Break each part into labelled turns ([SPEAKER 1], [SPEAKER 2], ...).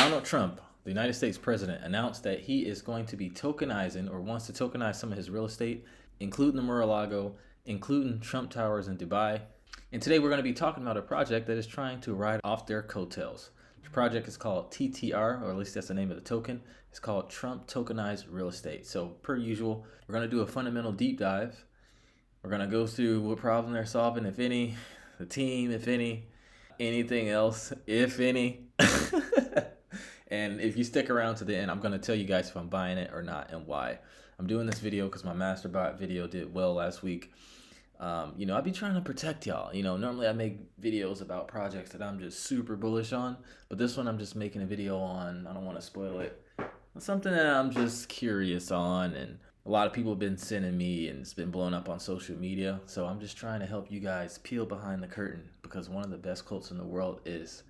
[SPEAKER 1] Donald Trump, the United States president, announced that he is going to be tokenizing or wants to tokenize some of his real estate, including the Mar-a-Lago, including Trump Towers in Dubai. And today we're going to be talking about a project that is trying to ride off their coattails. The project is called TTR, or at least that's the name of the token. It's called Trump Tokenized Real Estate. So per usual, we're going to do a fundamental deep dive. We're going to go through what problem they're solving, if any, the team, if any, anything else, if any. And if you stick around to the end, I'm going to tell you guys if I'm buying it or not and why. I'm doing this video because my MasterBot video did well last week. I be trying to protect y'all. Normally I make videos about projects that I'm just super bullish on, but this one I'm just making a video on, I don't want to spoil it, something that I'm just curious on, and a lot of people have been sending me, and it's been blown up on social media. So I'm just trying to help you guys peel behind the curtain, because one of the best quotes in the world is,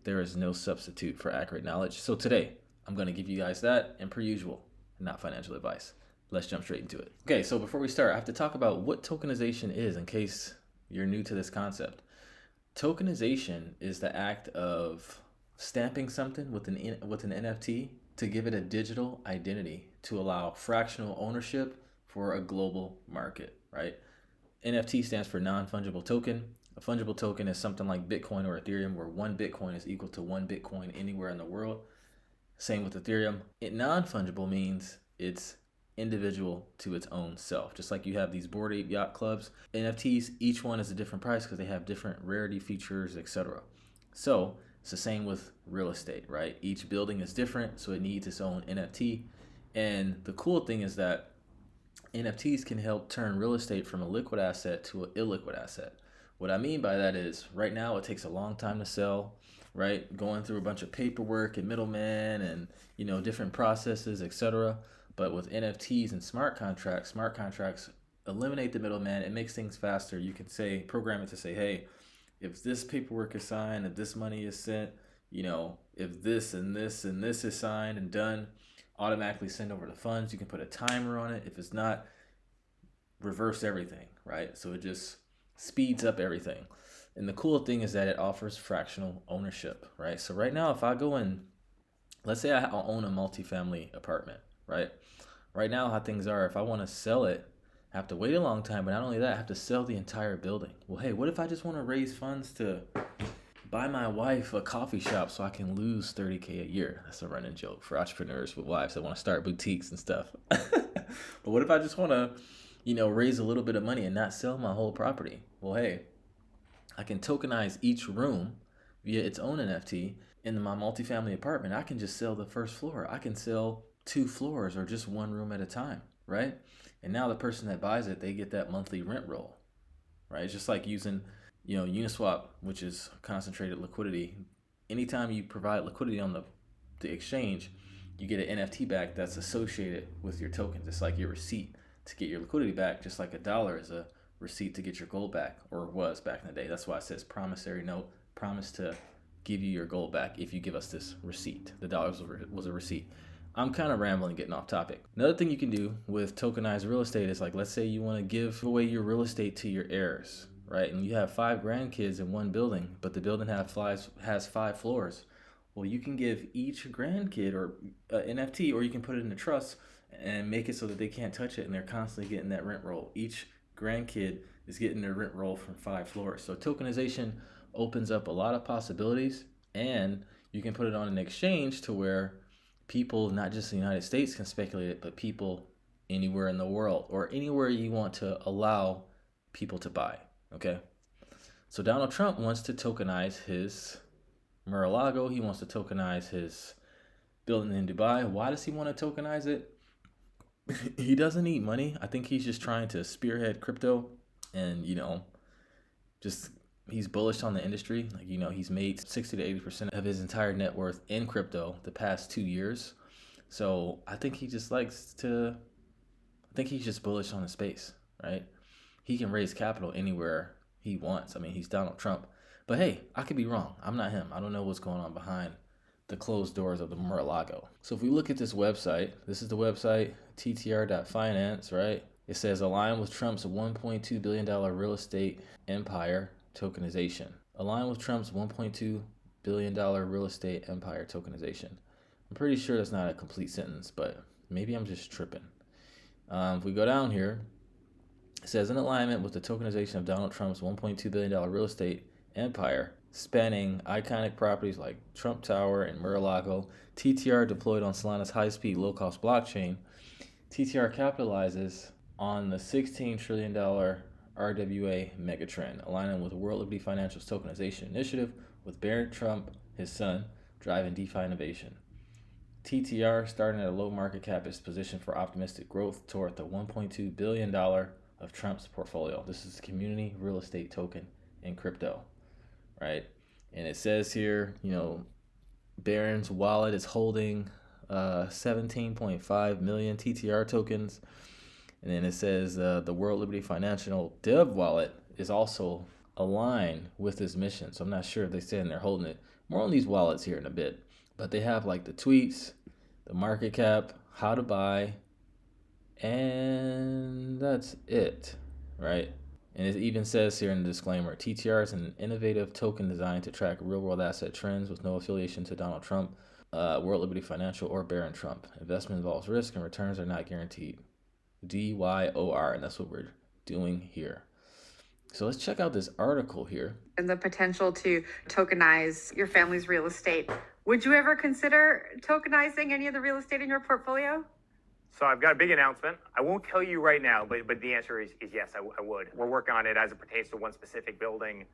[SPEAKER 1] there is no substitute for accurate knowledge. So today I'm going to give you guys that, and per usual, not financial advice. Let's jump straight into it. Okay, so before we start, I have to talk about what tokenization is in case you're new to this concept. Tokenization is the act of stamping something with an NFT to give it a digital identity to allow fractional ownership for a global market, right? NFT stands for non-fungible token. A fungible token is something like Bitcoin or Ethereum, where one Bitcoin is equal to one Bitcoin anywhere in the world. Same with Ethereum. Non-fungible means it's individual to its own self. Just like you have these Bored Ape Yacht Clubs, NFTs, each one is a different price because they have different rarity features, etc. So it's the same with real estate, right? Each building is different, so it needs its own NFT. And the cool thing is that NFTs can help turn real estate from a liquid asset to an illiquid asset. What I mean by that is, right now it takes a long time to sell, right? Going through a bunch of paperwork and middlemen and, different processes, etc. But with NFTs and smart contracts eliminate the middleman. It makes things faster. You can program it to say, hey, if this paperwork is signed, if this money is sent, if this and this and this is signed and done, automatically send over the funds. You can put a timer on it. If it's not, reverse everything, right? So it just speeds up everything. And the cool thing is that it offers fractional ownership, right? So right now, if I go in, let's say I own a multifamily apartment, right? Right now, how things are, if I want to sell it, I have to wait a long time, but not only that, I have to sell the entire building. Well, hey, what if I just want to raise funds to buy my wife a coffee shop so I can lose $30K a year? That's a running joke for entrepreneurs with wives that want to start boutiques and stuff. But what if I just want to, raise a little bit of money and not sell my whole property? Well, hey, I can tokenize each room via its own NFT. In my multifamily apartment, I can just sell the first floor. I can sell 2 floors or just 1 room at a time, right? And now the person that buys it, they get that monthly rent roll, right? It's just like using, Uniswap, which is concentrated liquidity. Anytime you provide liquidity on the exchange, you get an NFT back that's associated with your tokens. It's like your receipt to get your liquidity back, just like $1 is a receipt to get your gold back, or was back in the day. That's why it says promissory note, promise to give you your gold back if you give us this receipt. The dollars was a receipt. I'm kind of rambling, getting off topic. Another thing you can do with tokenized real estate is, like, let's say you want to give away your real estate to your heirs, right? And you have 5 grandkids in one building, but the building has 5 floors. Well, you can give each grandkid or NFT, or you can put it in a trust and make it so that they can't touch it, and they're constantly getting that rent roll. Each grandkid is getting their rent roll from 5 floors. So tokenization opens up a lot of possibilities, and you can put it on an exchange to where people, not just in the United States, can speculate it, but people anywhere in the world, or anywhere you want to allow people to buy, okay? So Donald Trump wants to tokenize his Mar-a-Lago. He wants to tokenize his building in Dubai. Why does he want to tokenize it? He doesn't need money. I think he's just trying to spearhead crypto, and, he's bullish on the industry. Like, he's made 60 to 80% of his entire net worth in crypto the past 2 years. So I think he just he's just bullish on the space, right? He can raise capital anywhere he wants. I mean, he's Donald Trump. But hey, I could be wrong. I'm not him. I don't know what's going on behind the closed doors of the Mar-a-Lago. So if we look at this website, this is the website, ttr.finance, right? It says, align with Trump's $1.2 billion real estate empire, tokenization. Align with Trump's $1.2 billion real estate empire tokenization. I'm pretty sure that's not a complete sentence, but maybe I'm just tripping. If we go down here, it says in alignment with the tokenization of Donald Trump's $1.2 billion real estate empire, spanning iconic properties like Trump Tower and Mar-a-Lago, TTR deployed on Solana's high-speed, low-cost blockchain. TTR capitalizes on the $16 trillion RWA megatrend, aligning with World Liberty Financial's tokenization initiative, with Barron Trump, his son, driving DeFi innovation. TTR, starting at a low market cap, is positioned for optimistic growth toward the $1.2 billion of Trump's portfolio. This is community real estate token in crypto, right? And it says here, Barron's wallet is holding 17.5 million TTR tokens. And then it says the World Liberty Financial Dev wallet is also aligned with this mission. So I'm not sure if they say they're holding it. More on these wallets here in a bit. But they have like the tweets, the market cap, how to buy, and that's it, right? And it even says here in the disclaimer, TTR is an innovative token designed to track real-world asset trends with no affiliation to Donald Trump, World Liberty Financial, or Barron Trump. Investment involves risk and returns are not guaranteed. DYOR, and that's what we're doing here. So let's check out this article here.
[SPEAKER 2] And the potential to tokenize your family's real estate. Would you ever consider tokenizing any of the real estate in your portfolio?
[SPEAKER 3] So I've got a big announcement. I won't tell you right now, but the answer is yes, I would. We're working on it as it pertains to one specific building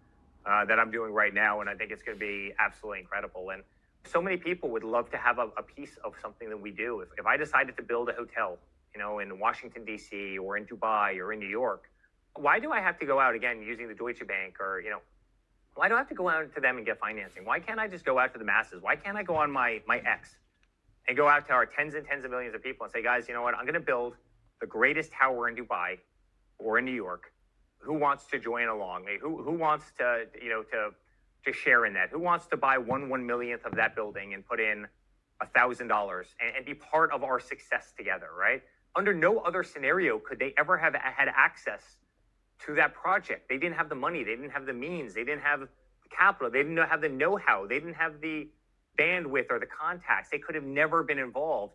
[SPEAKER 3] that I'm doing right now, and I think it's going to be absolutely incredible. And so many people would love to have a piece of something that we do. If I decided to build a hotel, in Washington, D.C., or in Dubai, or in New York, why do I have to go out again using the Deutsche Bank or, why do I have to go out to them and get financing? Why can't I just go out to the masses? Why can't I go on my X and go out to our tens and tens of millions of people and say, guys, you know what? I'm going to build the greatest tower in Dubai or in New York. Who wants to join along? Who wants to share in that? Who wants to buy 1/1,000,000th of that building and put in $1,000 and be part of our success together, right? Under no other scenario could they ever have had access to that project. They didn't have the money. They didn't have the means. They didn't have the capital. They didn't have the know-how. They didn't have the bandwidth or the contacts. They could have never been involved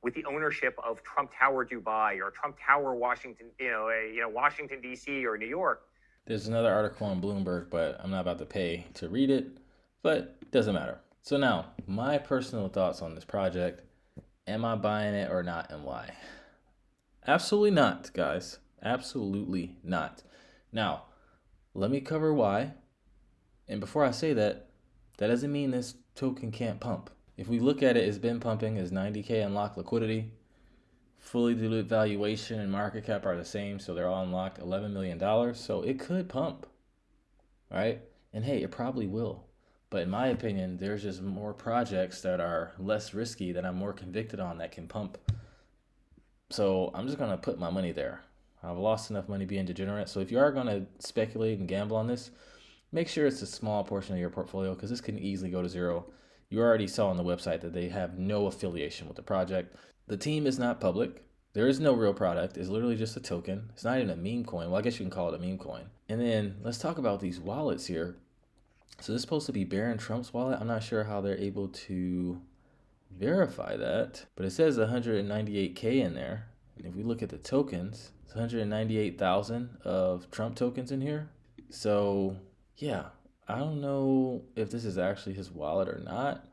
[SPEAKER 3] with the ownership of Trump Tower Dubai or Trump Tower Washington, Washington, D.C. or New York.
[SPEAKER 1] There's another article on Bloomberg, but I'm not about to pay to read it, but it doesn't matter. So now, my personal thoughts on this project. Am I buying it or not, and why? Absolutely not, guys. Absolutely not. Now, let me cover why. And before I say that, that doesn't mean this token can't pump. If we look at it, it's been pumping. It's 90K unlocked liquidity. Fully diluted valuation and market cap are the same, so they're all unlocked, $11 million. So it could pump, right? And hey, it probably will. But in my opinion, there's just more projects that are less risky that I'm more convicted on that can pump. So I'm just going to put my money there. I've lost enough money being degenerate. So if you are going to speculate and gamble on this, make sure it's a small portion of your portfolio because this can easily go to zero. You already saw on the website that they have no affiliation with the project. The team is not public. There is no real product. It's literally just a token. It's not even a meme coin. Well, I guess you can call it a meme coin. And then let's talk about these wallets here. So this is supposed to be Barron Trump's wallet. I'm not sure how they're able to verify that, but it says 198K in there. And if we look at the tokens, it's 198,000 of Trump tokens in here. So yeah, I don't know if this is actually his wallet or not,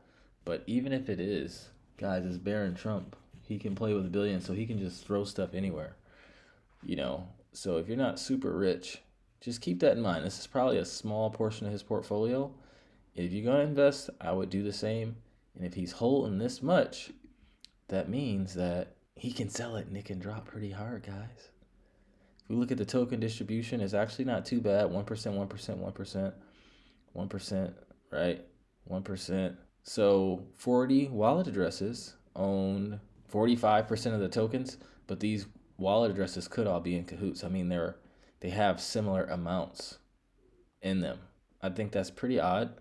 [SPEAKER 1] but even if it is, guys, it's Barron Trump. He can play with billions, so he can just throw stuff anywhere, So if you're not super rich, just keep that in mind. This is probably a small portion of his portfolio. If you're going to invest, I would do the same. And if he's holding this much, that means that he can sell it and it can drop pretty hard, guys. If we look at the token distribution, it's actually not too bad. 1%, 1%, 1%, 1%, right? 1%. So 40 wallet addresses own 45% of the tokens, but these wallet addresses could all be in cahoots. I mean, they have similar amounts in them. I think that's pretty odd.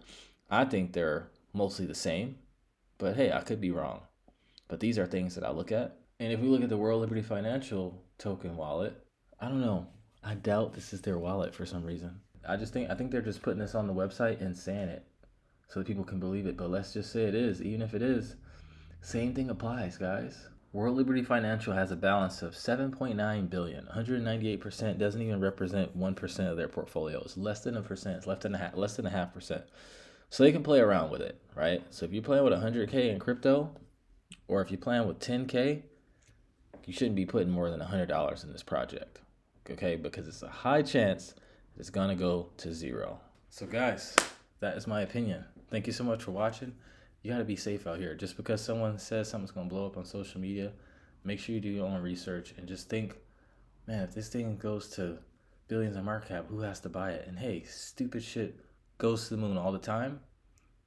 [SPEAKER 1] I think they're mostly the same, but hey, I could be wrong. But these are things that I look at. And if we look at the World Liberty Financial token wallet, I don't know. I doubt this is their wallet for some reason. I think they're just putting this on the website and saying it. so that people can believe it. But let's just say it is. Even if it is, same thing applies, guys. World Liberty Financial has a balance of 7.9 billion. 198% doesn't even represent 1% of their portfolio. It's less than a percent. It's less than a half percent. So they can play around with it, right? So if you're playing with 100K in crypto, or if you're playing with 10K, you shouldn't be putting more than $100 in this project, okay? Because it's a high chance it's gonna go to zero. So guys, that is my opinion. Thank you so much for watching. You gotta be safe out here. Just because someone says something's gonna blow up on social media, make sure you do your own research and just think, man, if this thing goes to billions of market cap, who has to buy it? And hey, stupid shit goes to the moon all the time,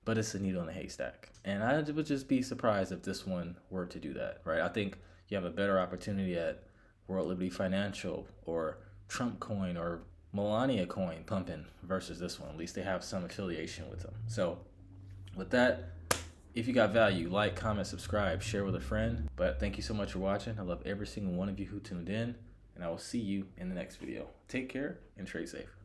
[SPEAKER 1] but it's a needle in a haystack. And I would just be surprised if this one were to do that, right? I think you have a better opportunity at World Liberty Financial or Trump Coin or Melania Coin pumping versus this one. At least they have some affiliation with them. So with that, if you got value, like, comment, subscribe, share with a friend. But thank you so much for watching. I love every single one of you who tuned in, and I will see you in the next video. Take care and trade safe.